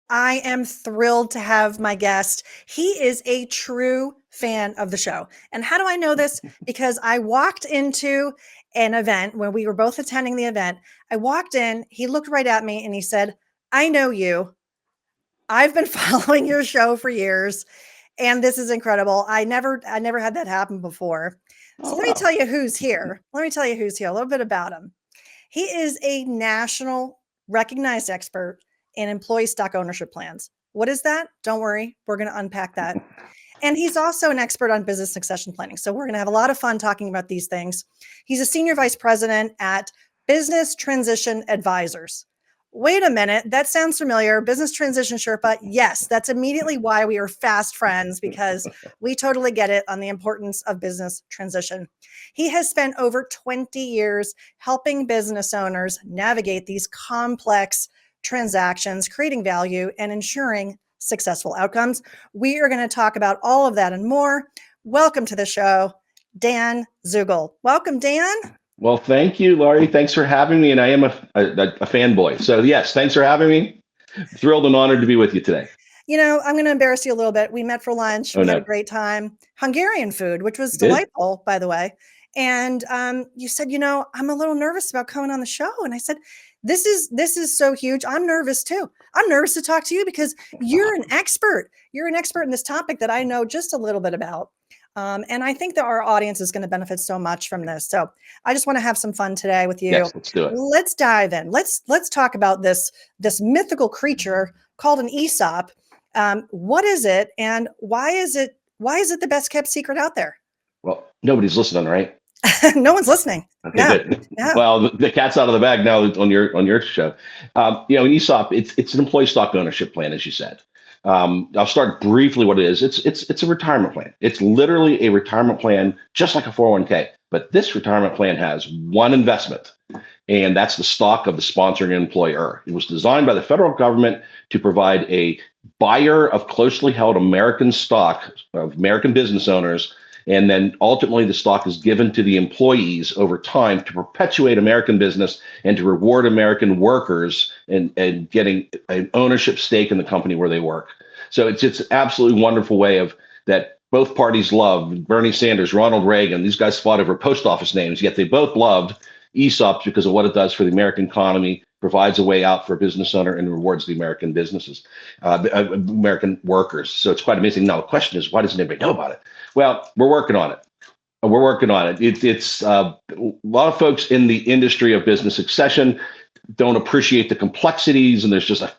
I am thrilled to have my guest. He is a true fan of the show. And how do I know this? Because I walked into an event when we were both attending the event. I walked in, he looked right at me and he said, I know you. I've been following your show for years and this is incredible. I never had that happen before. Oh, So let me wow. tell you who's here. Let me tell you who's here, a little bit about him. He is a national recognized expert in employee stock ownership plans. What is that? Don't worry, we're going to unpack that. And he's also an expert on business succession planning. So we're going to have a lot of fun talking about these things. He's a senior vice president at Business Transition Advisors. Wait a minute, that sounds familiar. Business Transition Sherpa. Yes, that's immediately why we are fast friends because we totally get it on the importance of business transition. He has spent over 20 years helping business owners navigate these complex transactions, creating value and ensuring successful outcomes. We are going to talk about all of that and more. Welcome to the show, Dan Zugell. Welcome, Dan. Well, thank you, Laurie. Thanks for having me. And I am a fanboy. So, yes, thanks for having me. Thrilled and honored to be with you today. You know, I'm going to embarrass you a little bit. We met for lunch. Oh, We had a no. great time. Hungarian food, which was You did? delightful, by the way. And you said, I'm a little nervous about coming on the show. And I said, this is so huge. I'm nervous too. I'm nervous to talk to you because you're an expert. You're an expert in this topic that I know just a little bit about. And I think that our audience is going to benefit so much from this. So I just want to have some fun today with you. Yes, let's do it. Let's dive in. Let's talk about this mythical creature called an ESOP. What is it, and why is it the best kept secret out there? Well, nobody's listening, right? No one's listening. Okay, No, good. no. Well, the cat's out of the bag now on your show. An ESOP, it's an employee stock ownership plan, as you said. I'll start briefly what it is. It's a retirement plan. It's literally a retirement plan, just like a 401k. But this retirement plan has one investment, and that's the stock of the sponsoring employer. It was designed by the federal government to provide a buyer of closely held American stock of American business owners. And then ultimately, the stock is given to the employees over time to perpetuate American business and to reward American workers and getting an ownership stake in the company where they work. So it's an absolutely wonderful way of that both parties love. Bernie Sanders, Ronald Reagan, these guys fought over post office names, yet they both loved ESOPs because of what it does for the American economy, provides a way out for a business owner, and rewards the American businesses, American workers. So it's quite amazing. Now, the question is, why doesn't anybody know about it? Well, we're working on it. We're working on it. It's a lot of folks in the industry of business succession don't appreciate the complexities, and there's just a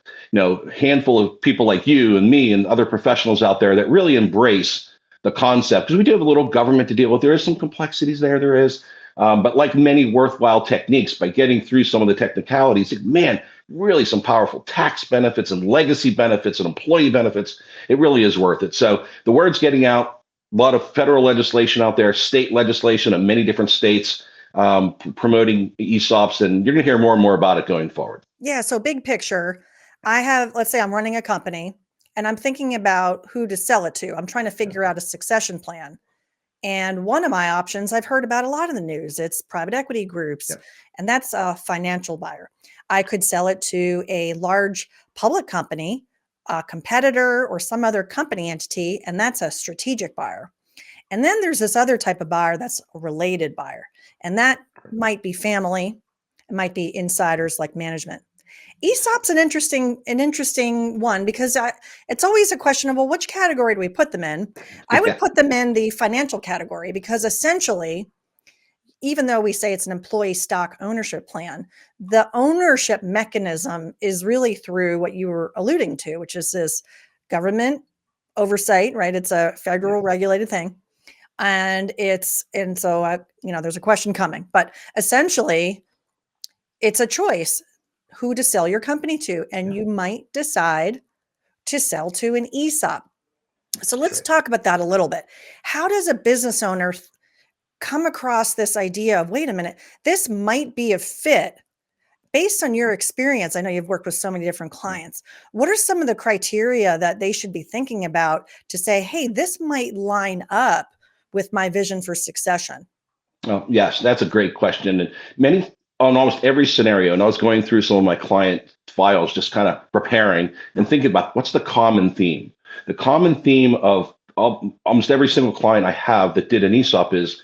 handful of people like you and me and other professionals out there that really embrace the concept because we do have a little government to deal with. There is some complexities there. There is. But like many worthwhile techniques, by getting through some of the technicalities, man, really some powerful tax benefits and legacy benefits and employee benefits. It really is worth it. So the word's getting out. A lot of federal legislation out there, state legislation in many different states promoting ESOPs, and you're going to hear more and more about it going forward. Yeah. So big picture, let's say I'm running a company and I'm thinking about who to sell it to. I'm trying to figure out a succession plan. And one of my options I've heard about a lot in the news, it's private equity groups, Yeah. and that's a financial buyer. I could sell it to a large public company, a competitor, or some other company entity, and that's a strategic buyer. And then there's this other type of buyer that's a related buyer, and that might be family, it might be insiders like management. ESOP's an interesting one because it's always a question of, well, which category do we put them in? I would Yeah. put them in the financial category because essentially, even though we say it's an employee stock ownership plan, the ownership mechanism is really through what you were alluding to, which is this government oversight, right? It's a federal regulated thing. There's a question coming, but essentially it's a choice who to sell your company to, and you might decide to sell to an ESOP. So let's talk about that a little bit. How does a business owner come across this idea of, wait a minute, this might be a fit based on your experience? I know you've worked with so many different clients. What are some of the criteria that they should be thinking about to say, hey, this might line up with my vision for succession? Oh, yes, that's a great question. And on almost every scenario, and I was going through some of my client files, just kind of preparing and thinking about what's the common theme. The common theme of almost every single client I have that did an ESOP is,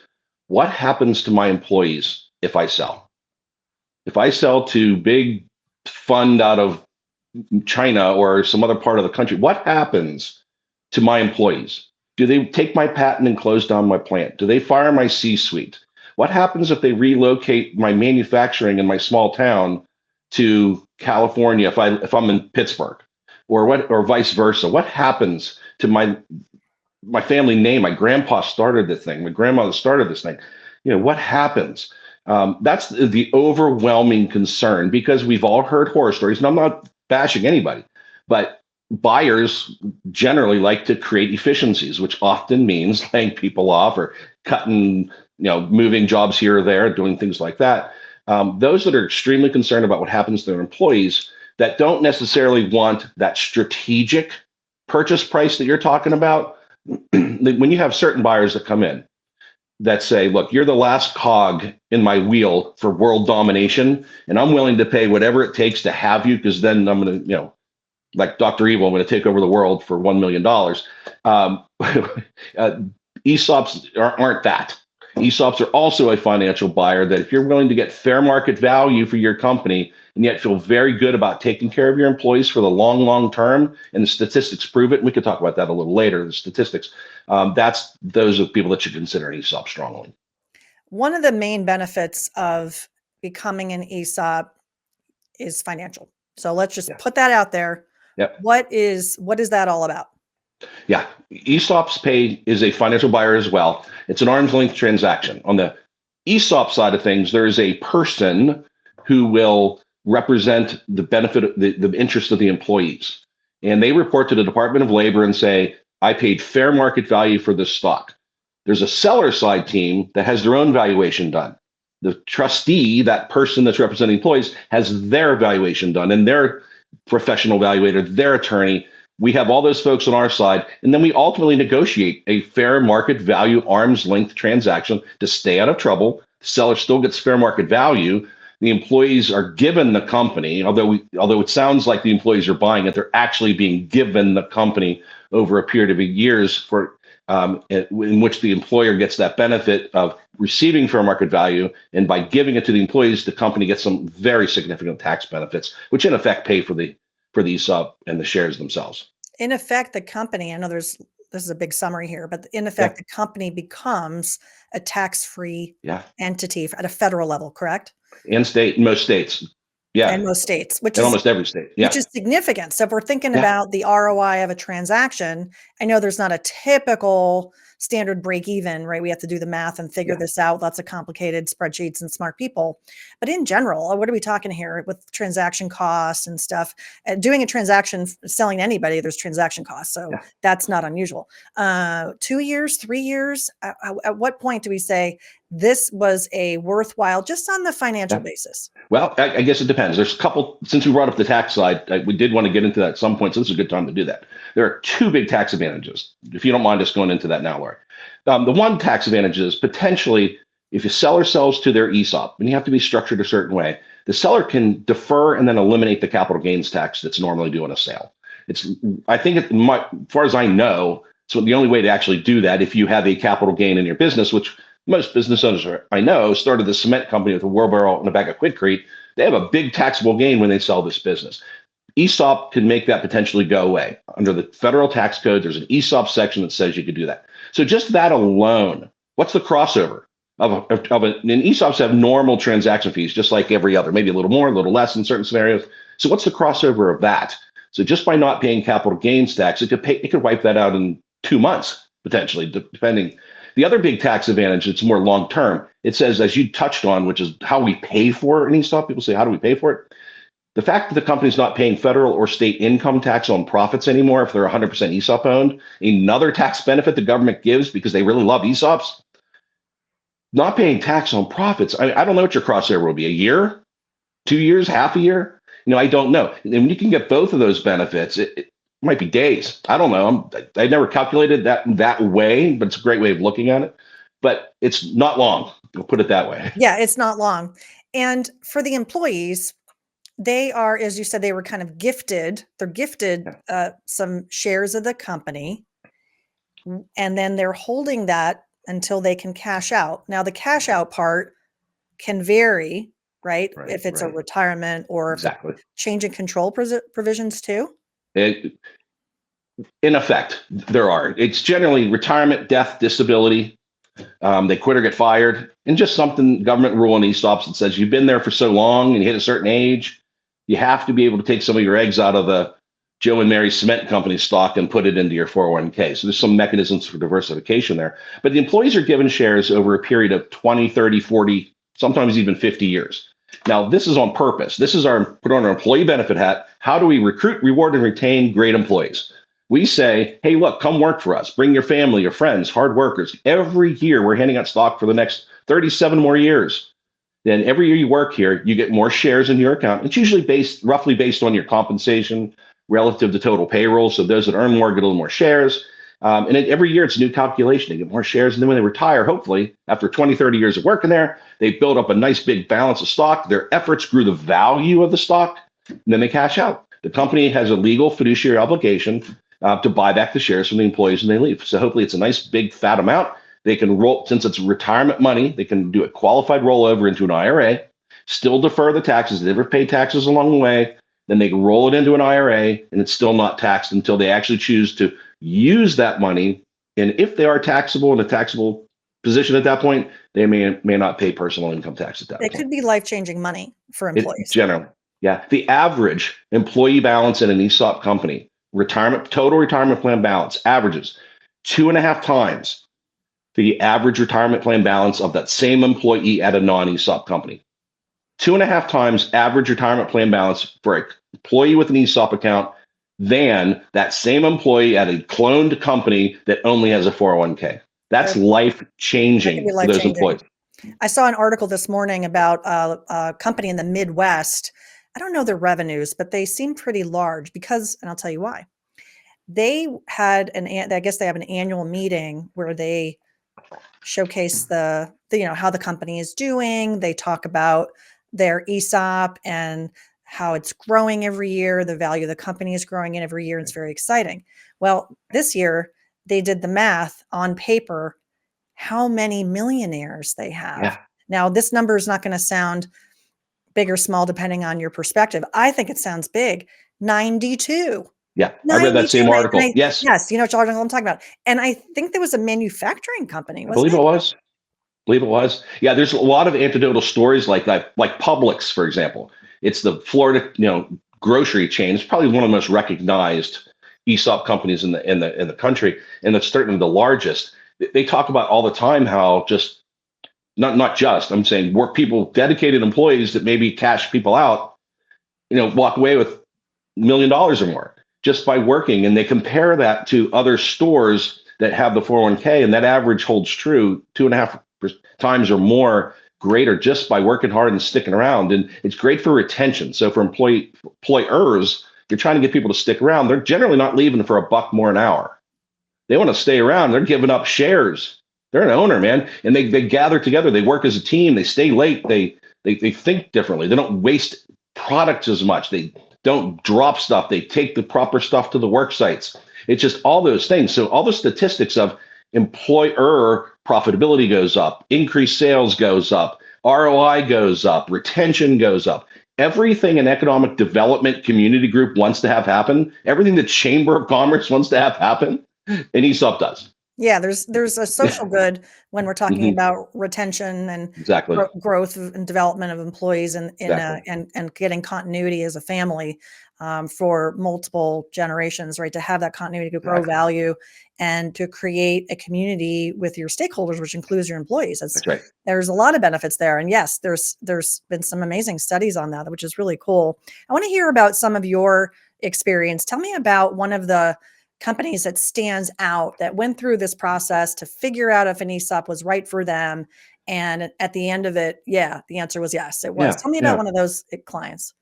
what happens to my employees if I sell? If I sell to big fund out of China or some other part of the country, what happens to my employees? Do they take my patent and close down my plant? Do they fire my C-suite? What happens if they relocate my manufacturing in my small town to California if I'm in Pittsburgh, or vice versa? What happens to my family name? My grandpa started this thing. My grandmother started this thing. What happens? That's the overwhelming concern, because we've all heard horror stories, and I'm not bashing anybody, but buyers generally like to create efficiencies, which often means laying people off or cutting, moving jobs here or there, doing things like that. Those that are extremely concerned about what happens to their employees, that don't necessarily want that strategic purchase price that you're talking about. When you have certain buyers that come in that say, look, you're the last cog in my wheel for world domination, and I'm willing to pay whatever it takes to have you, because then I'm going to, like Dr. Evil, I'm going to take over the world for $1 million. ESOPs aren't that. ESOPs are also a financial buyer that if you're willing to get fair market value for your company and yet feel very good about taking care of your employees for the long term, and the statistics prove it. We could talk about that a little later, the statistics. Those are people that should consider an ESOP strongly. One of the main benefits of becoming an ESOP is financial. So let's just put that out there. Yep. What is that all about? Yeah, ESOPs pay is a financial buyer as well. It's an arm's length transaction. On the ESOP side of things, there is a person who will represent the benefit, the interest of the employees. And they report to the Department of Labor and say, I paid fair market value for this stock. There's a seller side team that has their own valuation done. The trustee, that person that's representing employees, has their valuation done, and their professional evaluator, their attorney. We have all those folks on our side, and then we ultimately negotiate a fair market value arm's length transaction to stay out of trouble. The seller still gets fair market value. The employees are given the company, although it sounds like the employees are buying it, they're actually being given the company over a period of years for in which the employer gets that benefit of receiving fair market value, and by giving it to the employees, the company gets some very significant tax benefits, which in effect pay for the ESOP and the shares themselves. In effect, the company, I know this is a big summary here, but in effect, the company becomes a tax-free entity at a federal level, correct? And state, in most states. Yeah. And most states, which in is almost every state. Yeah. Which is significant. So if we're thinking about the ROI of a transaction, I know there's not a typical standard break even, right? We have to do the math and figure this out. Lots of complicated spreadsheets and smart people. But in general, what are we talking here with transaction costs and stuff? Doing a transaction, selling to anybody, there's transaction costs. So that's not unusual. 2 years, 3 years? At what point do we say this was a worthwhile, just on the financial basis? Well, I guess it depends. There's a couple, since we brought up the tax side, we did want to get into that at some point, so this is a good time to do that. There are two big tax advantages, if you don't mind us going into that now, Laurie. The one tax advantage is potentially if a seller sells to their ESOP, and you have to be structured a certain way, the seller can defer and then eliminate the capital gains tax that's normally due on a sale. I think, as far as I know, so the only way to actually do that, if you have a capital gain in your business, which most business owners I know started the cement company with a wheelbarrow and a bag of Quikrete, they have a big taxable gain when they sell this business. ESOP can make that potentially go away. Under the federal tax code, there's an ESOP section that says you could do that. So just that alone, what's the crossover of and ESOPs have normal transaction fees, just like every other, maybe a little more, a little less in certain scenarios. So what's the crossover of that? So just by not paying capital gains tax, it could wipe that out in 2 months, potentially, depending. The other big tax advantage, it's more long-term. It says, as you touched on, which is how we pay for an ESOP. People say, how do we pay for it? The fact that the company's not paying federal or state income tax on profits anymore, if they're 100% ESOP owned, another tax benefit the government gives because they really love ESOPs, not paying tax on profits. I don't know what your crossover will be, a year, 2 years, half a year? I don't know. And when you can get both of those benefits, it might be days. I don't know. I never calculated that way, but it's a great way of looking at it. But it's not long. We'll put it that way. Yeah, it's not long. And for the employees, they are, as you said, they were kind of gifted. They're gifted some shares of the company, and then they're holding that until they can cash out. Now, the cash out part can vary, right? If it's a retirement or if it's change in control provisions too. In effect, there are. It's generally retirement, death, disability. They quit or get fired, and just something government rule in ESOPs that says you've been there for so long and you hit a certain age, you have to be able to take some of your eggs out of the Joe and Mary Cement Company stock and put it into your 401k. So there's some mechanisms for diversification there. But the employees are given shares over a period of 20, 30, 40, sometimes even 50 years. Now, this is on purpose. This is put on our employee benefit hat. How do we recruit, reward, and retain great employees? We say, hey, look, come work for us. Bring your family, your friends, hard workers. Every year, we're handing out stock for the next 37 more years. Then every year you work here, you get more shares in your account. It's usually roughly based on your compensation relative to total payroll. So those that earn more get a little more shares. And every year it's a new calculation. They get more shares. And then when they retire, hopefully, after 20, 30 years of working there, they build up a nice big balance of stock. Their efforts grew the value of the stock, and then they cash out. The company has a legal fiduciary obligation to buy back the shares from the employees when they leave. So hopefully it's a nice big fat amount. They can roll, since it's retirement money, they can do a qualified rollover into an IRA, still defer the taxes. They never pay taxes along the way. Then they can roll it into an IRA, and it's still not taxed until they actually choose to use that money. And if they are taxable in a taxable position at that point, they may not pay personal income tax at that point. It could be life-changing money for employees. Generally, yeah. The average employee balance in an ESOP company, total retirement plan balance, averages 2.5 times the average retirement plan balance of that same employee at a non-ESOP company. 2.5 times average retirement plan balance for an employee with an ESOP account than that same employee at a cloned company that only has a 401k. That's life-changing for those employees. I saw an article this morning about a company in the Midwest. I don't know their revenues, but they seem pretty large because, and I'll tell you why. They had I guess they have an annual meeting where they showcase the how the company is doing. They talk about their ESOP and how it's growing every year. The value of the company is growing in every year. It's very exciting. Well, this year they did the math on paper, how many millionaires they have. Yeah. Now, this number is not going to sound big or small depending on your perspective. I think it sounds big. 92. Yeah, I read that same article. Yes. Yes, you know which article I'm talking about. And I think there was a manufacturing company. I believe it was. Yeah, there's a lot of anecdotal stories like that, like Publix, for example. It's the Florida, grocery chain. It's probably one of the most recognized ESOP companies in the country, and it's certainly the largest. They talk about all the time how I'm saying work people, dedicated employees that maybe cash people out, walk away with $1 million or more just by working. And they compare that to other stores that have the 401k, and that average holds true 2.5 times or more greater just by working hard and sticking around. And it's great for retention. So for employers, you're trying to get people to stick around. They're generally not leaving for $1 more an hour. They want to stay around. They're giving up shares. They're an owner, man. And they gather together. They work as a team. They stay late. They think differently. They don't waste products as much. They don't drop stuff. They take the proper stuff to the work sites. It's just all those things. So all the statistics of employer profitability goes up, increased sales goes up, ROI goes up, retention goes up. Everything an economic development community group wants to have happen, everything the Chamber of Commerce wants to have happen, an ESOP does. Yeah, there's a social good when we're talking about retention and growth and development of employees and getting continuity as a family for multiple generations, right? To have that continuity to grow value and to create a community with your stakeholders, which includes your employees. That's right. There's a lot of benefits there. And yes, there's been some amazing studies on that, which is really cool. I want to hear about some of your experience. Tell me about one of the companies that stands out that went through this process to figure out if an ESOP was right for them. And at the end of it, the answer was yes, it was. Tell me about one of those clients.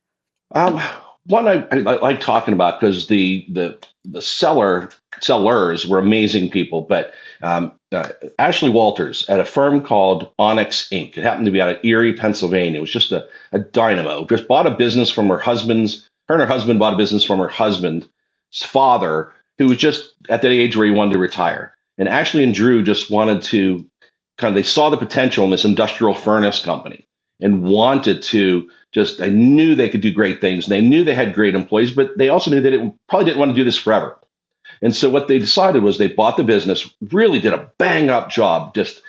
One I like talking about because the sellers were amazing people, but Ashley Walters at a firm called Onyx Inc. It happened to be out of Erie, Pennsylvania. It was just a dynamo. Just bought a business from her and her husband bought a business from her husband's father, who was just at that age where he wanted to retire. And Ashley and Drew just wanted to they saw the potential in this industrial furnace company and wanted to they knew they could do great things. And they knew they had great employees, but they also knew that it probably didn't want to do this forever. And so what they decided was they bought the business, really did a bang up job. Just,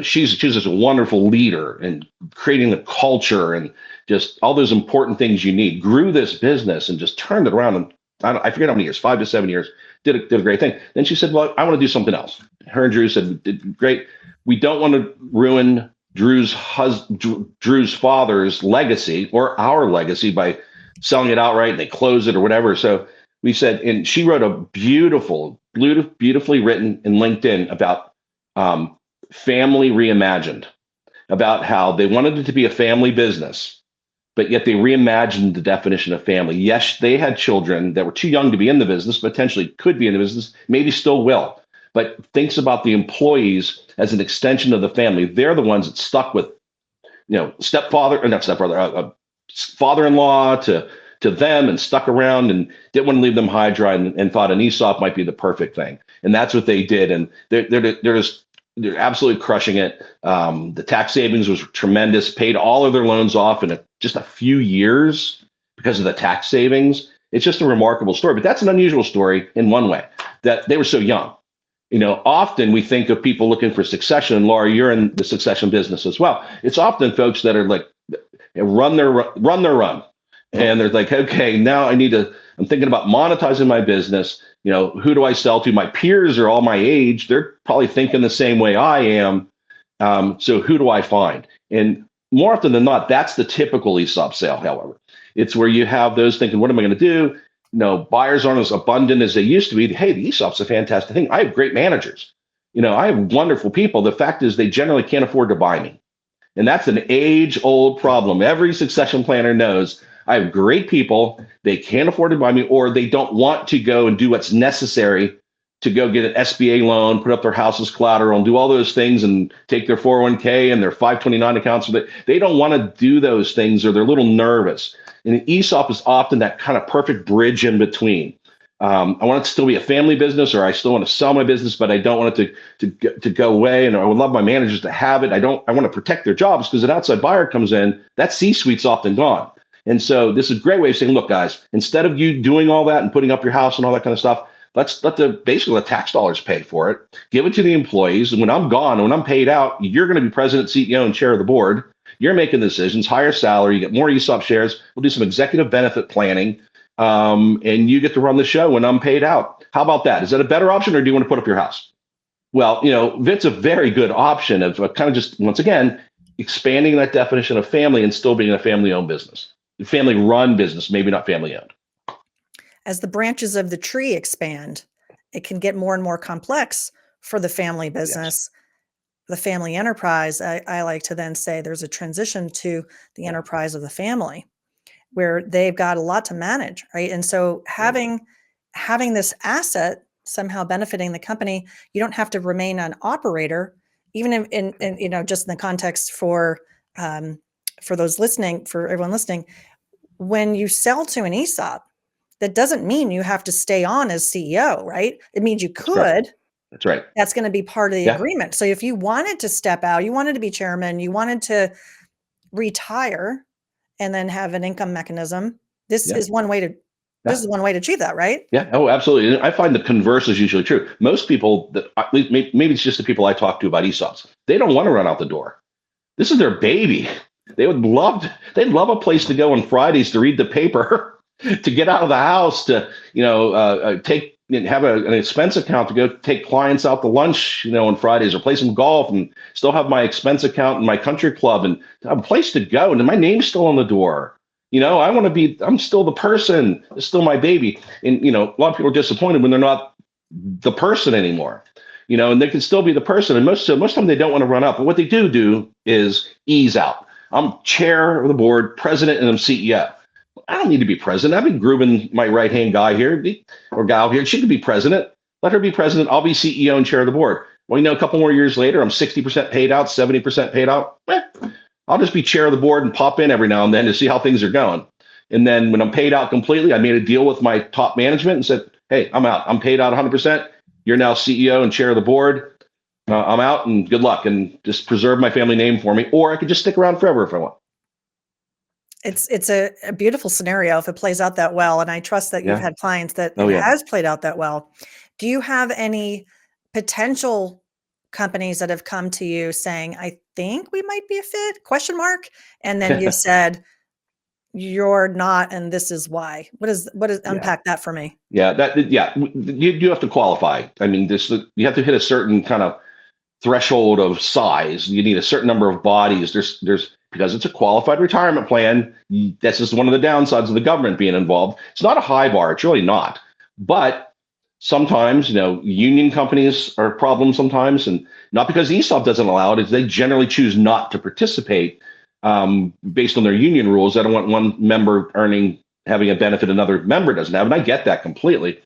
she's just a wonderful leader and creating the culture and just all those important things you need. Grew this business and just turned it around. And I forget how many years, 5 to 7 years, did a great thing. Then she said, well, I want to do something else. Her and Drew said, great. We don't want to ruin Drew's father's legacy or our legacy by selling it outright and they close it or whatever. So we said, and she wrote a beautifully written in LinkedIn about family reimagined, about how they wanted it to be a family business, but yet they reimagined the definition of family. Yes, they had children that were too young to be in the business, potentially could be in the business, maybe still will, but thinks about the employees as an extension of the family. They're the ones that stuck with, father-in-law to them and stuck around and didn't want to leave them high dry and thought an ESOP might be the perfect thing. And that's what they did. And they're absolutely crushing it. The tax savings was tremendous, paid all of their loans off in just a few years because of the tax savings. It's just a remarkable story, but that's an unusual story in one way, that they were so young. Often we think of people looking for succession, and Laurie, you're in the succession business as well. It's often folks that are like, run their run. And they're like, okay, now I'm thinking about monetizing my business. Who do I sell to? My peers are all my age. They're probably thinking the same way I am. So who do I find? And more often than not, that's the typical ESOP sale, however. It's where you have those thinking, what am I going to do? Buyers aren't as abundant as they used to be. Hey, the ESOP's a fantastic thing. I have great managers. I have wonderful people. The fact is they generally can't afford to buy me. And that's an age-old problem. Every succession planner knows I have great people. They can't afford to buy me, or they don't want to go and do what's necessary to go get an SBA loan, put up their house as collateral, and do all those things and take their 401k and their 529 accounts. But they don't want to do those things, or they're a little nervous. And an ESOP is often that kind of perfect bridge in between. I want it to still be a family business, or I still want to sell my business, but I don't want it to go away. And I would love my managers to have it. I want to protect their jobs, because an outside buyer comes in, that C-suite's often gone. And so this is a great way of saying, look, guys, instead of you doing all that and putting up your house and all that kind of stuff, let's let basically the tax dollars pay for it. Give it to the employees. And when I'm gone, when I'm paid out, you're going to be president, CEO, and chair of the board. You're making the decisions, higher salary, you get more ESOP shares. We'll do some executive benefit planning. And you get to run the show when I'm paid out. How about that? Is that a better option, or do you want to put up your house? Well, it's a very good option of kind of just, once again, expanding that definition of family and still being a family-owned business, family-run business, maybe not family-owned. As the branches of the tree expand, it can get more and more complex for the family business. Yes. The family enterprise, I like to then say there's a transition to the enterprise of the family, where they've got a lot to manage, right? And so having this asset somehow benefiting the company, you don't have to remain an operator, even in just in the context for those listening, for everyone listening. When you sell to an ESOP, that doesn't mean you have to stay on as CEO, right? It means you could. That's right. That's going to be part of the agreement. So if you wanted to step out, you wanted to be chairman, you wanted to retire and then have an income mechanism, this is one way to achieve that, right? Yeah. Oh, absolutely. And I find the converse is usually true. Most people that maybe it's just the people I talk to about ESOPs, they don't want to run out the door. This is their baby. They'd love a place to go on Fridays to read the paper, to get out of the house, to have an expense account to go take clients out to lunch, on Fridays, or play some golf, and still have my expense account in my country club and have a place to go. And my name's still on the door. I'm still the person. It's still my baby. And, a lot of people are disappointed when they're not the person anymore, and they can still be the person. And most of the time they don't want to run out. But what they do is ease out. I'm chair of the board, president, and I'm CEO. I don't need to be president. I've been grooming my right-hand guy here, or gal here. She could be president. Let her be president. I'll be CEO and chair of the board. Well, a couple more years later, I'm 60% paid out, 70% paid out. I'll just be chair of the board and pop in every now and then to see how things are going. And then when I'm paid out completely, I made a deal with my top management and said, hey, I'm out. I'm paid out 100%. You're now CEO and chair of the board. I'm out, and good luck, and just preserve my family name for me. Or I could just stick around forever if I want. It's a beautiful scenario if it plays out that well. And I trust that you've Yeah. had clients that Oh, it yeah. has played out that well. Do you have any potential companies that have come to you saying, I think we might be a fit, question mark? And then you said, you're not, and this is why. What is Yeah. unpack that for me? Yeah. You have to qualify. I mean, you have to hit a certain kind of threshold of size. You need a certain number of bodies. There's because it's a qualified retirement plan. That's just one of the downsides of the government being involved. It's not a high bar. It's really not. But sometimes, union companies are a problem sometimes, and not because ESOP doesn't allow it. Is they generally choose not to participate based on their union rules. I don't want one member having a benefit another member doesn't have, and I get that completely.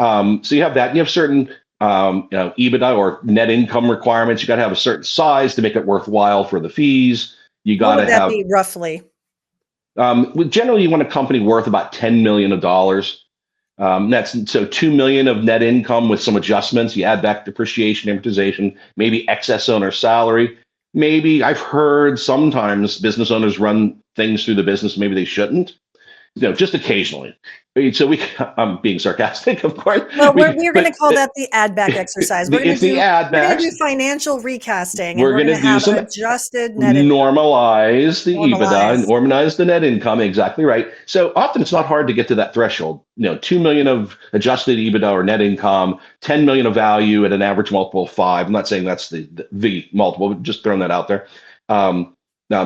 So you have that. You have certain EBITDA or net income requirements. You got to have a certain size to make it worthwhile for the fees. You got What to would that have. be roughly? Generally, you want a company worth about $10 million of dollars. That's so $2 million of net income with some adjustments. You add back depreciation, amortization, maybe excess owner salary. Maybe I've heard sometimes business owners run things through the business. Maybe they shouldn't. Just occasionally. So I'm being sarcastic, of course. Well, we're going to call that the add back exercise. It's the add We're going to backs. do financial recasting, and We're we're going going to to do have some adjusted net income. normalize the EBITDA and Normalize. normalize the net income. Exactly right. So often it's not hard to get to that threshold. 2 million of adjusted EBITDA or net income, 10 million of value at an average multiple of 5. I'm not saying that's the multiple, but just throwing that out there.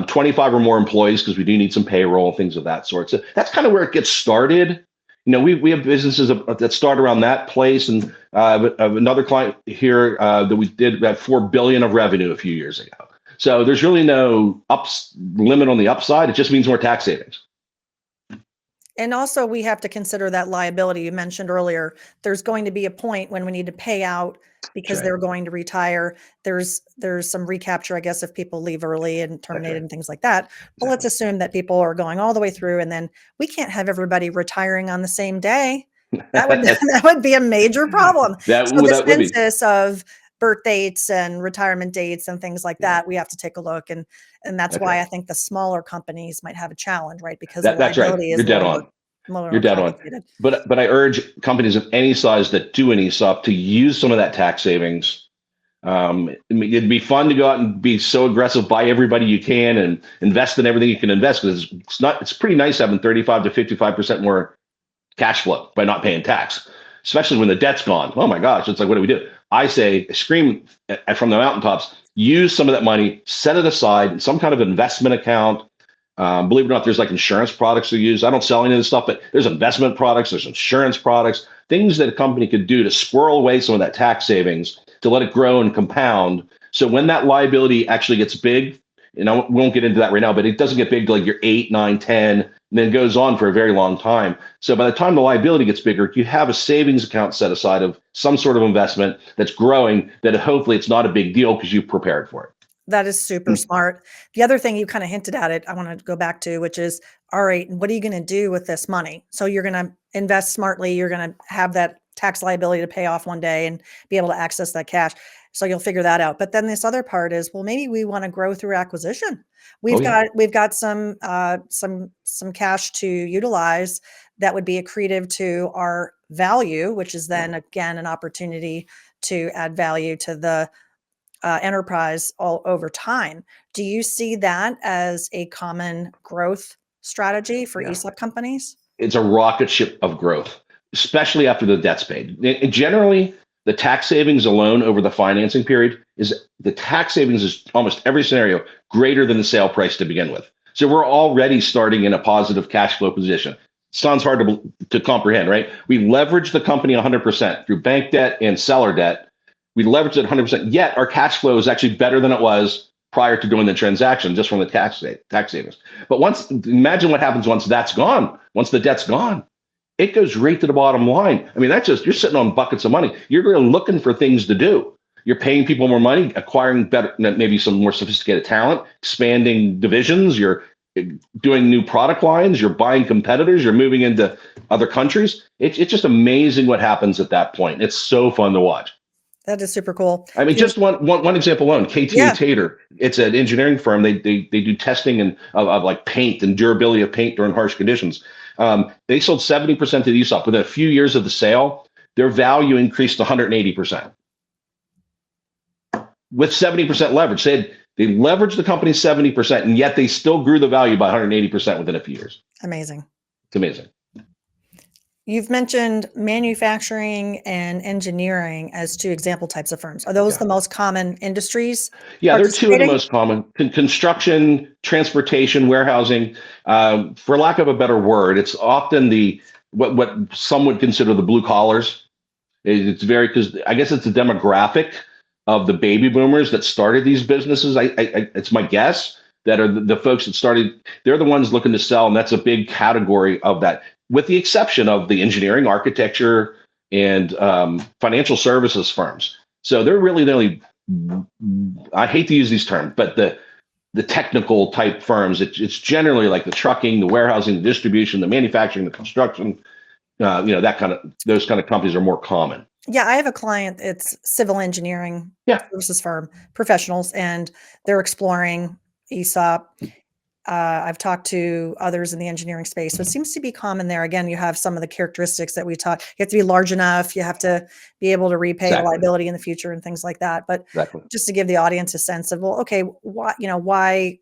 25 or more employees, because we do need some payroll and things of that sort. So that's kind of where it gets started. We have businesses that start around that place, and another client here that we did at 4 billion of revenue a few years ago. So there's really no limit on the upside. It just means more tax savings. And also, we have to consider that liability you mentioned earlier. There's going to be a point when we need to pay out because they're going to retire. There's some recapture, I guess, if people leave early and terminated and things like that. But let's assume that people are going all the way through, and then we can't have everybody retiring on the same day. That would be a major problem. So the census of birth dates and retirement dates and things like that, we have to take a look, and that's why I think the smaller companies might have a challenge, right? Because the liability is lower. You're dead on. But I urge companies of any size that do an ESOP to use some of that tax savings. It'd be fun to go out and be so aggressive, buy everybody you can, and invest in everything you can invest, because it's pretty nice having 35 to 55% more cash flow by not paying tax, especially when the debt's gone. Oh my gosh, it's like, what do we do? I say, scream from the mountaintops, use some of that money, set it aside in some kind of investment account. Believe it or not, there's like insurance products to use. I don't sell any of this stuff, but there's investment products, there's insurance products, things that a company could do to squirrel away some of that tax savings to let it grow and compound. So when that liability actually gets big, and we won't get into that right now, but it doesn't get big to like your 8, 9, 10, and then goes on for a very long time. So by the time the liability gets bigger, you have a savings account set aside of some sort of investment that's growing, that hopefully it's not a big deal because you've prepared for it. That is super smart. The other thing you kind of hinted at it, I want to go back to, which is, all right, what are you going to do with this money? So you're going to invest smartly. You're going to have that tax liability to pay off one day and be able to access that cash. So you'll figure that out. But then this other part is, well, maybe we want to grow through acquisition. We've got some cash to utilize that would be accretive to our value, which is then again an opportunity to add value to the enterprise all over time. Do you see that as a common growth strategy for ESOP companies? It's a rocket ship of growth, especially after the debt's paid. And generally, the tax savings alone over the financing period is almost every scenario greater than the sale price to begin with. So we're already starting in a positive cash flow position. Sounds hard to comprehend, right? We leverage the company 100% through bank debt and seller debt. We leverage it 100%, yet our cash flow is actually better than it was prior to doing the transaction, just from the tax savings. But imagine what happens once that's gone, once the debt's gone. It goes right to the bottom line. I mean, you're sitting on buckets of money. You're really looking for things to do. you're paying people more money, acquiring better, maybe some more sophisticated talent, expanding divisions. You're doing new product lines. You're buying competitors. You're moving into other countries. It's just amazing what happens at that point. It's so fun to watch. That is super cool. I mean, just one example alone, KTA Tater. It's an engineering firm. They do testing and of like paint and durability of paint during harsh conditions. They sold 70% to the ESOP. Within a few years of the sale, their value increased to 180% with 70% leverage. They leveraged the company 70%, and yet they still grew the value by 180% within a few years. Amazing. It's amazing. You've mentioned manufacturing and engineering as two example types of firms. Are those the most common industries? Yeah, they're two of the most common. Construction, transportation, warehousing. For lack of a better word, it's often what some would consider the blue collars. It's because I guess it's the demographic of the baby boomers that started these businesses. It's my guess that are the folks that started. They're the ones looking to sell, and that's a big category of that, with the exception of the engineering, architecture, and financial services firms. So they're really the only, I hate to use these terms, but the technical type firms. It's generally like the trucking, the warehousing, the distribution, the manufacturing, the construction. Those kind of companies are more common. Yeah, I have a client. It's civil engineering services firm, professionals, and they're exploring ESOP. I've talked to others in the engineering space. So it seems to be common there. Again, you have some of the characteristics that we talked. You have to be large enough. You have to be able to repay the liability in the future and things like that. But just to give the audience a sense of, well, okay, why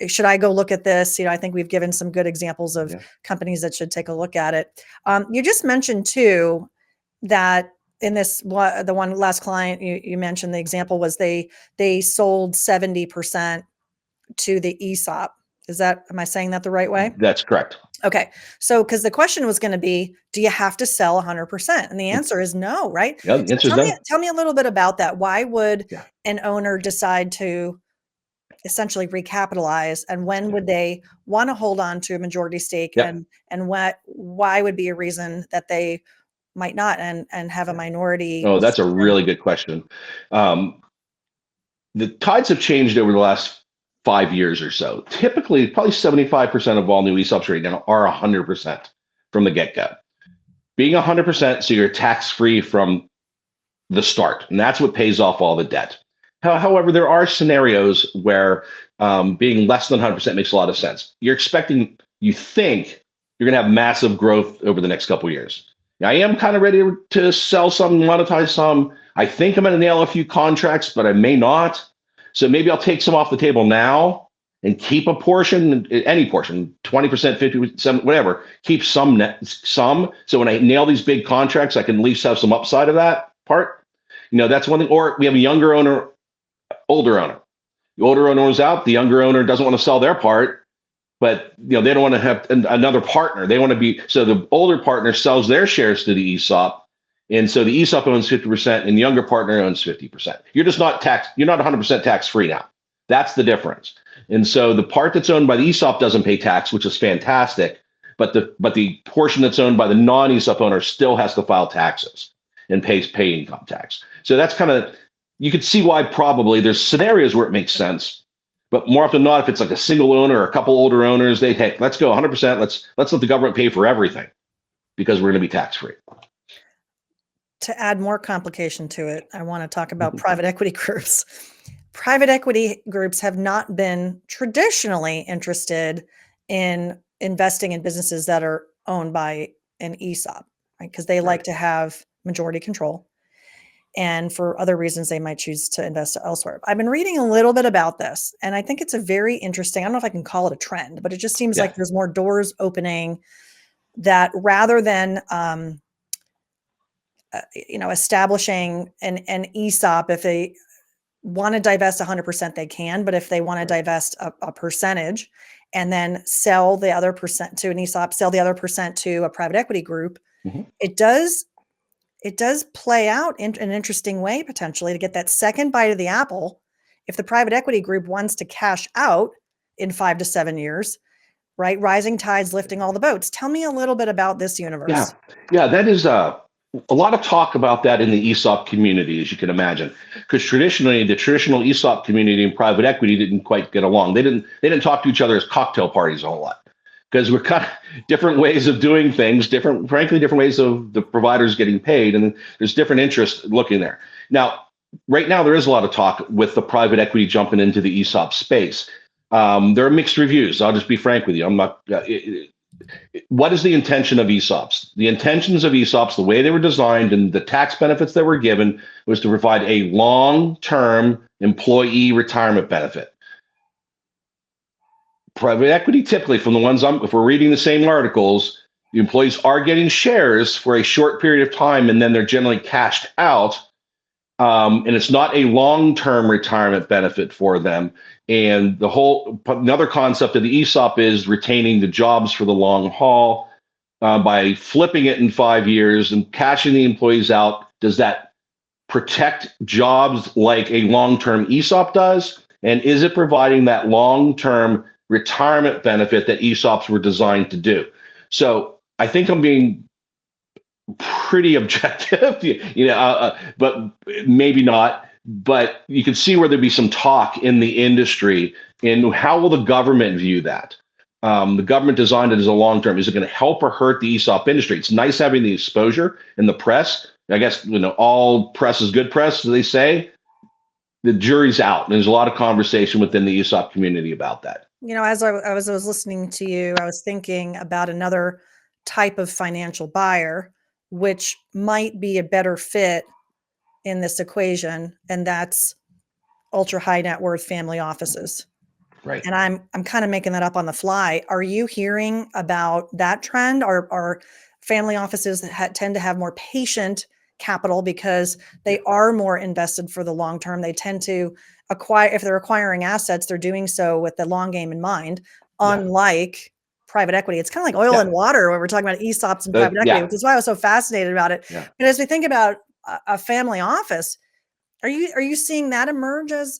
should I go look at this? I think we've given some good examples of companies that should take a look at it. You just mentioned too that in this, the one last client you mentioned, the example was they sold 70% to the ESOP. Am I saying that the right way? That's correct. Okay. So, because the question was going to be, do you have to sell 100%? And the answer is no, right? Yeah, the answer is no. Tell me a little bit about that. Why would an owner decide to essentially recapitalize, and when would they want to hold on to a majority stake, and why would be a reason that they might not and have a minority? Oh, that's a really good question. The tides have changed over the last 5 years or so. Typically, probably 75% of all new ESOPs right now are 100% from the get-go. Being 100%, so you're tax-free from the start, and that's what pays off all the debt. However, there are scenarios where being less than 100% makes a lot of sense. You think you're going to have massive growth over the next couple of years. I am kind of ready to sell some, monetize some. I think I'm going to nail a few contracts, but I may not. So maybe I'll take some off the table now and keep a portion, any portion, 20%, 50%, whatever, keep some. So when I nail these big contracts, I can at least have some upside of that part. That's one thing. Or we have a younger owner, older owner. The older owner is out. The younger owner doesn't want to sell their part, but they don't want to have another partner. They want to be, so the older partner sells their shares to the ESOP. And so the ESOP owns 50% and the younger partner owns 50%. You're just not taxed. You're not 100% tax free now. That's the difference. And so the part that's owned by the ESOP doesn't pay tax, which is fantastic. But the portion that's owned by the non-ESOP owner still has to file taxes and pay income tax. So that's kind of, you could see why probably there's scenarios where it makes sense. But more often than not, if it's like a single owner or a couple older owners, hey, let's go 100%. Let's let the government pay for everything because we're going to be tax free. To add more complication to it, I want to talk about private equity groups. Private equity groups have not been traditionally interested in investing in businesses that are owned by an ESOP, right? Because they like to have majority control. And for other reasons, they might choose to invest elsewhere. I've been reading a little bit about this, and I think it's a very interesting, I don't know if I can call it a trend, but it just seems like there's more doors opening, that rather than establishing an ESOP, if they want to divest 100%, they can. But if they want to divest a percentage and then sell the other percent to an ESOP, sell the other percent to a private equity group, it does play out in an interesting way, potentially, to get that second bite of the apple. If the private equity group wants to cash out in 5 to 7 years, right? Rising tides lifting all the boats. Tell me a little bit about this universe. Yeah, that is a lot of talk about that in the ESOP community, as you can imagine, because traditionally the traditional ESOP community and private equity didn't quite get along. They didn't talk to each other as cocktail parties a whole lot because we're kind of different ways of doing things, frankly, different ways of the providers getting paid, and there's different interests looking there. Now, right now, there is a lot of talk with the private equity jumping into the ESOP space. There are mixed reviews. I'll just be frank with you. I'm not. What is the intention of ESOPs? The intentions of ESOPs, the way they were designed and the tax benefits that were given, was to provide a long-term employee retirement benefit. Private equity, typically, from the ones if we're reading the same articles, the employees are getting shares for a short period of time, and then they're generally cashed out. And it's not a long-term retirement benefit for them. And another concept of the ESOP is retaining the jobs for the long haul by flipping it in 5 years and cashing the employees out. Does that protect jobs like a long-term ESOP does? And is it providing that long-term retirement benefit that ESOPs were designed to do? So I think I'm being pretty objective, but maybe not. But you can see where there'd be some talk in the industry. And how will the government view that? The government designed it as a long term. Is it going to help or hurt the ESOP industry? It's nice having the exposure in the press. I guess all press is good press, as they say. The jury's out. And there's a lot of conversation within the ESOP community about that. As I was listening to you, I was thinking about another type of financial buyer, which might be a better fit in this equation, and that's ultra high net worth family offices. Right. And I'm kind of making that up on the fly. Are you hearing about that trend? Are family offices that tend to have more patient capital because they are more invested for the long term? They tend to acquire, if they're acquiring assets, they're doing so with the long game in mind, unlike private equity. It's kind of like oil and water when we're talking about ESOPs and private equity, which is why I was so fascinated about it. Yeah. But as we think about a family office, are you seeing that emerge as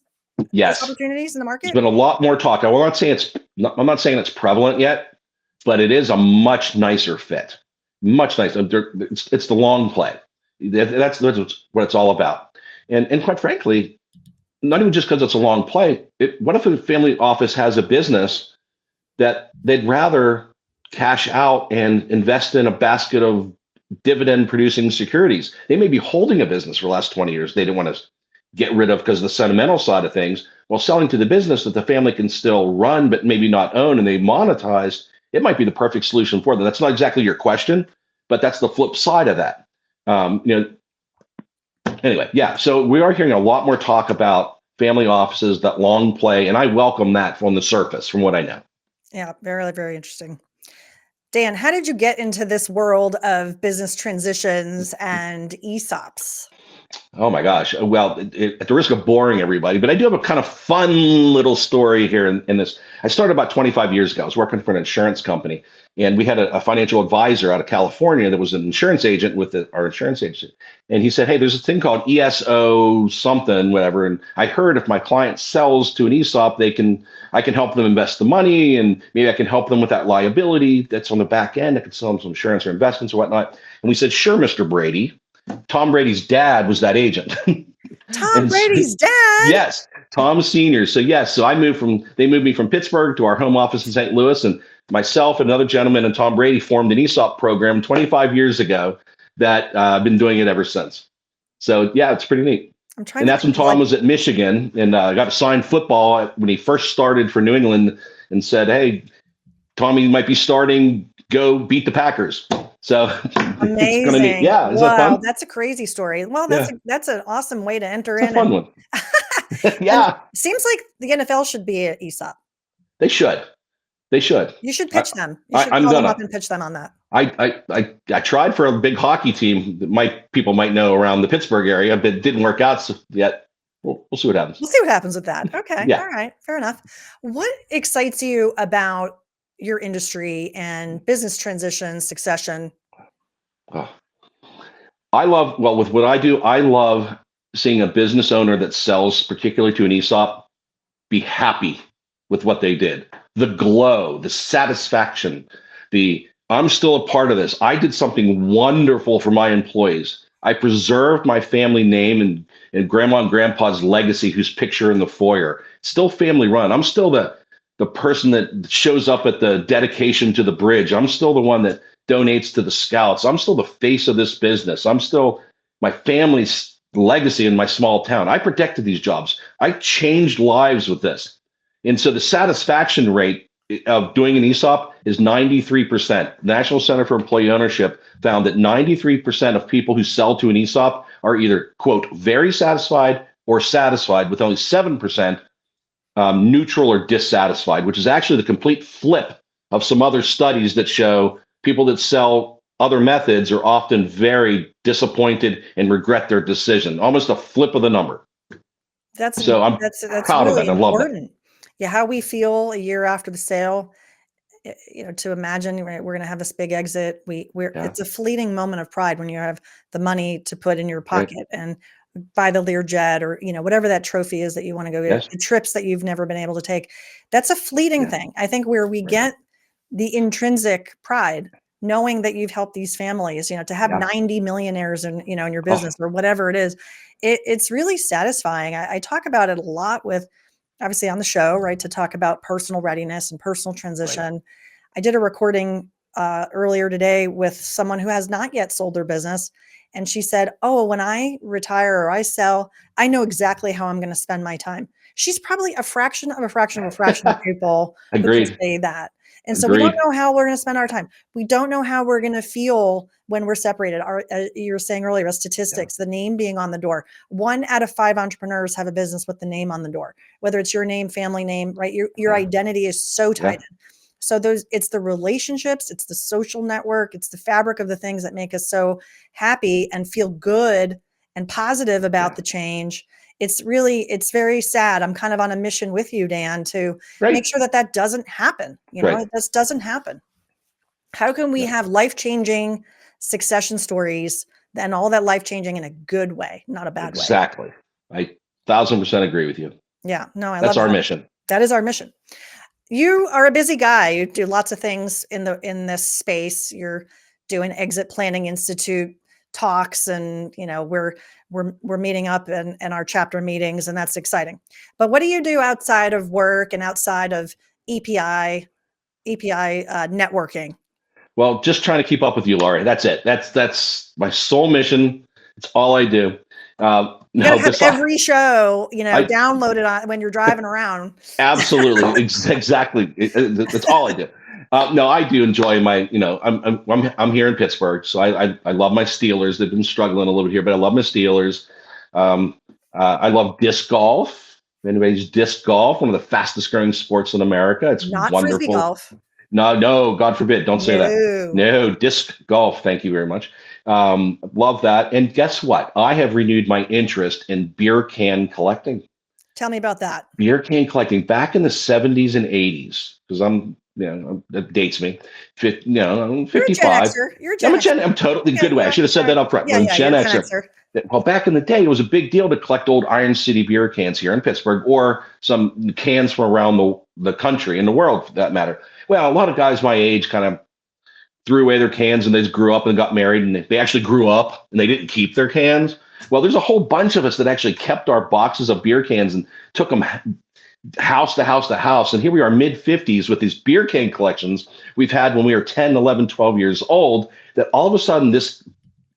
opportunities in the market? There's been a lot more talk. I'm not saying it's prevalent yet, but it is a much nicer fit. Much nicer. It's the long play. That's what it's all about. And quite frankly, not even just because it's a long play. What if a family office has a business that they'd rather cash out and invest in a basket of dividend producing securities? They may be holding a business for the last 20 years. They didn't want to get rid of because of the sentimental side of things. While selling to the business that the family can still run, but maybe not own, and they monetize, it might be the perfect solution for them. That's not exactly your question, but that's the flip side of that. Anyway, yeah. So we are hearing a lot more talk about family offices, that long play, and I welcome that from the surface, from what I know. Yeah, very, very interesting. Dan, how did you get into this world of business transitions and ESOPs? Oh my gosh. Well, at the risk of boring everybody, but I do have a kind of fun little story here in this. I started about 25 years ago. I was working for an insurance company, and we had a financial advisor out of California that was an insurance agent with our insurance agency. And he said, hey, there's a thing called ESO something, whatever. And I heard if my client sells to an ESOP, I can help them invest the money, and maybe I can help them with that liability that's on the back end. I can sell them some insurance or investments or whatnot. And we said, sure, Mr. Brady. Tom Brady's dad was that agent. Tom Brady's dad? Yes, Tom Sr. So yes, they moved me from Pittsburgh to our home office in St. Louis, and myself and another gentleman and Tom Brady formed an ESOP program 25 years ago that I've been doing it ever since. So yeah, it's pretty neat. And that's when Tom was at Michigan and got assigned football when he first started for New England, and said, hey, Tommy might be starting, go beat the Packers. So amazing. It's gonna be, yeah. Is that fun? That's a crazy story. Well, that's an awesome way to enter in. It's a fun one. Yeah. Seems like the NFL should be an ESOP. They should. You should pitch them. You should call them up and pitch them on that. I tried for a big hockey team that people might know around the Pittsburgh area, but it didn't work out yet. We'll see what happens. We'll see what happens with that. Okay. Yeah. All right. Fair enough. What excites you about your industry and business transition, succession? With what I do, I love seeing a business owner that sells particularly to an ESOP be happy with what they did. The glow, the satisfaction, the I'm still a part of this. I did something wonderful for my employees. I preserved my family name and grandma and grandpa's legacy, whose picture in the foyer. Still family run. I'm still the person that shows up at the dedication to the bridge. I'm still the one that donates to the scouts. I'm still the face of this business. I'm still my family's legacy in my small town. I protected these jobs. I changed lives with this. And so the satisfaction rate of doing an ESOP is 93%. National Center for Employee Ownership found that 93% of people who sell to an ESOP are either, quote, very satisfied or satisfied, with only 7% neutral or dissatisfied, which is actually the complete flip of some other studies that show people that sell other methods are often very disappointed and regret their decision. Almost a flip of the number. That's So I'm that's proud of really that. I love that. important. Yeah, how we feel a year after the sale, to imagine, right, we're going to have this big exit. Yeah, It's a fleeting moment of pride when you have the money to put in your right. pocket and buy the Learjet, or, whatever that trophy is that you want to go get, Yes. the trips that you've never been able to take. That's a fleeting Yeah. thing. I think where we Right. get the intrinsic pride, knowing that you've helped these families, to have Yeah. 90 millionaires in your Oh, business or whatever it is, it's really satisfying. I talk about it a lot with, obviously, on the show, right, to talk about personal readiness and personal right. transition. I did a recording earlier today with someone who has not yet sold their business. And she said, "Oh, when I retire or I sell, I know exactly how I'm going to spend my time." She's probably a fraction of a fraction of a fraction of people who can Agreed. say that. And so we don't Agreed. know how we're going to spend our time. We don't know how we're going to feel when we're separated. You were saying earlier, Yeah. statistics, the name being on the door. 1 out of 5 entrepreneurs have a business with the name on the door, whether it's your name, family name, right? Your Yeah. identity is so Yeah. tied in. So it's the relationships, it's the social network, it's the fabric of the things that make us so happy and feel good and positive about Yeah. the change. It's very sad. I'm kind of on a mission with you, Dan, to make Right. sure that that doesn't happen. Right. It just doesn't happen. How can we Yeah. have life-changing succession stories and all that life-changing in a good way, not a bad way? Exactly. I 1000% agree with you. Yeah, no, I That's love our that. mission. That is our mission. You are a busy guy. You do lots of things in this space. You're doing Exit Planning Institute talks, and we're meeting up in our chapter meetings, and that's exciting. But what do you do outside of work and outside of EPI networking? Well, just trying to keep up with you, Laurie. That's it. That's my sole mission. It's all I do. You got No, to have besides, every show, I downloaded on when you're driving around. absolutely, exactly. That's all I do. No, I do enjoy my. I'm here in Pittsburgh, so I love my Steelers. They've been struggling a little bit here, but I love my Steelers. Um, I love disc golf. If anybody's disc golf, one of the fastest growing sports in America. It's Not frisbee wonderful. golf. No, no, God forbid, don't say that. No. No, disc golf. Thank you very much. Love that. And guess what? I have renewed my interest in beer can collecting. Tell me about that. Beer can collecting back in the 70s and 80s, because that dates me. I'm You're a Gen 55. Xer. You're a Gen Xer. I'm totally Okay, good way. I yeah, should have said all right. that up front. Yeah, I'm yeah, Gen you're a Gen Xer. Xer. Well, back in the day, it was a big deal to collect old Iron City beer cans here in Pittsburgh, or some cans from around the country and the world, for that matter. Well, a lot of guys my age kind of threw away their cans, and they just grew up and got married, and they actually grew up and they didn't keep their cans. Well, there's a whole bunch of us that actually kept our boxes of beer cans and took them house to house to house. And here we are, mid 50s, with these beer can collections we've had when we were 10, 11, 12 years old, that all of a sudden this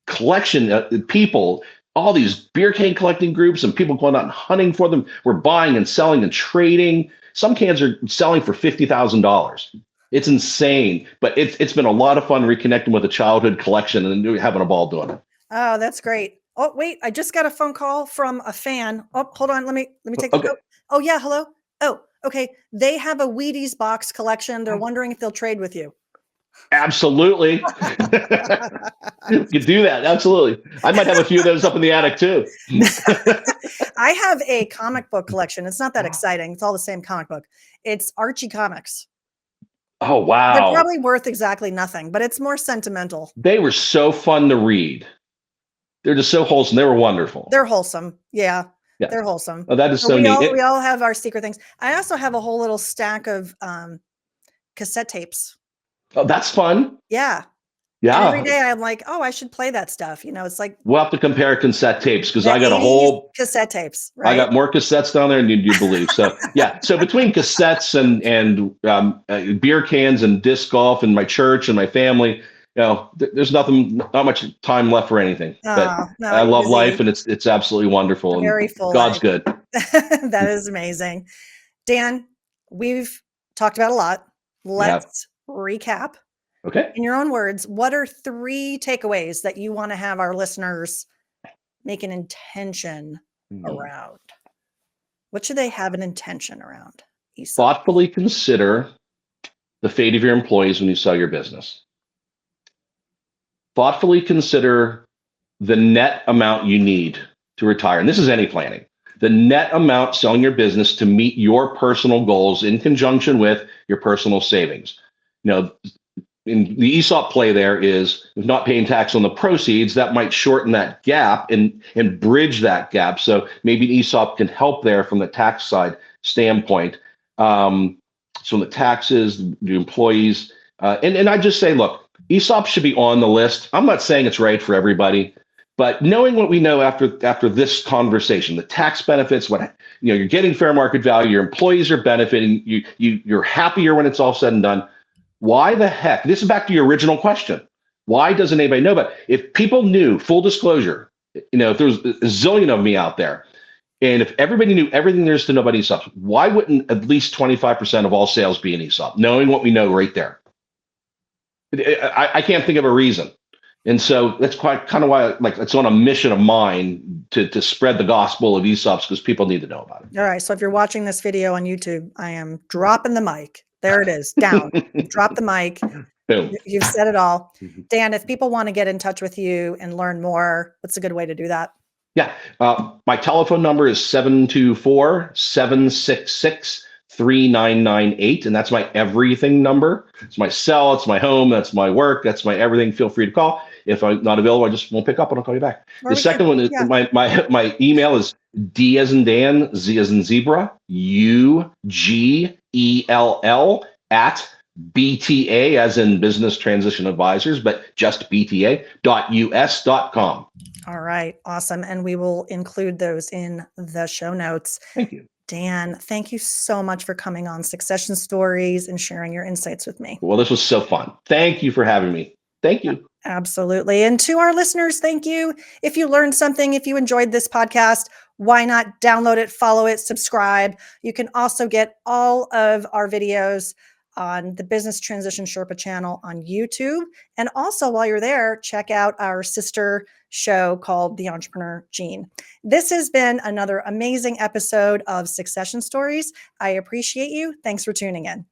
collection people, all these beer can collecting groups and people going out and hunting for them, we're buying and selling and trading. Some cans are selling for $50,000. It's insane, but it's been a lot of fun reconnecting with a childhood collection and having a ball doing it. Oh, that's great. Oh, wait, I just got a phone call from a fan. Oh, hold on. Let me take this. Okay. Oh, yeah, hello. Oh, okay. They have a Wheaties box collection. They're wondering if they'll trade with you. Absolutely. You could do that. Absolutely. I might have a few of those up in the attic too. I have a comic book collection. It's not that exciting. It's all the same comic book. It's Archie comics. Oh, They're wow. probably worth exactly nothing, but it's more sentimental. They were so fun to read. They're just so wholesome. They were wonderful. They're wholesome. Yeah, Yeah. they're wholesome. Oh, that is So so we neat. all we all have our secret things. I also have a whole little stack of cassette tapes. Oh, that's fun. Yeah. And every Yeah. day I'm like, oh, I should play that stuff. It's like We'll have to compare cassette tapes because the I got a 80s whole cassette tapes, I right? got more cassettes down there than you believe. So yeah, so between cassettes and beer cans and disc golf and my church and my family, there's not much time left for anything. But Oh, no, I you're love life, busy. and it's absolutely wonderful, A and very full God's life. good. That is amazing. Dan, we've talked about a lot. We have. Let's recap. Okay. In your own words, what are 3 takeaways that you want to have our listeners make an intention around? What should they have an intention around? ESOP. Thoughtfully consider the fate of your employees when you sell your business. Thoughtfully consider the net amount you need to retire. And this is any planning. The net amount selling your business to meet your personal goals in conjunction with your personal savings. In the ESOP play there is not paying tax on the proceeds. That might shorten that gap and bridge that gap. So maybe an ESOP can help there from the tax side standpoint. So the taxes, the employees, and I just say, look, ESOP should be on the list. I'm not saying it's right for everybody, but knowing what we know after this conversation, the tax benefits, you're getting fair market value, your employees are benefiting, you're happier when it's all said and done. Why the heck? This is back to your original question. Why doesn't anybody know? But if people knew, full disclosure, if there was a zillion of me out there, and if everybody knew everything there is to know about ESOPs, why wouldn't at least 25% of all sales be an ESOP? Knowing what we know right there, I can't think of a reason. And so that's kind of why, it's on a mission of mine to spread the gospel of ESOPs because people need to know about it. All right. So if you're watching this video on YouTube, I am dropping the mic. There it is. Down. Drop the mic. Boom. You've said it all. Dan, if people want to get in touch with you and learn more, what's a good way to do that? Yeah. My telephone number is 724-766-3998. And that's my everything number. It's my cell, it's my home, that's my work, that's my everything. Feel free to call. If I'm not available, I just won't pick up and I'll call you back. The second one is my email is D as in Dan, Z as in zebra, UGELL at BTA as in Business Transition Advisors, but just BTA.us.com. All right. Awesome. And we will include those in the show notes. Thank you. Dan, thank you so much for coming on Succession Stories and sharing your insights with me. Well, this was so fun. Thank you for having me. Thank you. Absolutely. And to our listeners, thank you. If you learned something, if you enjoyed this podcast, why not download it, follow it, subscribe. You can also get all of our videos on the Business Transition Sherpa channel on YouTube. And also while you're there, check out our sister show called The Entrepreneur Gene. This has been another amazing episode of Succession Stories. I appreciate you. Thanks for tuning in.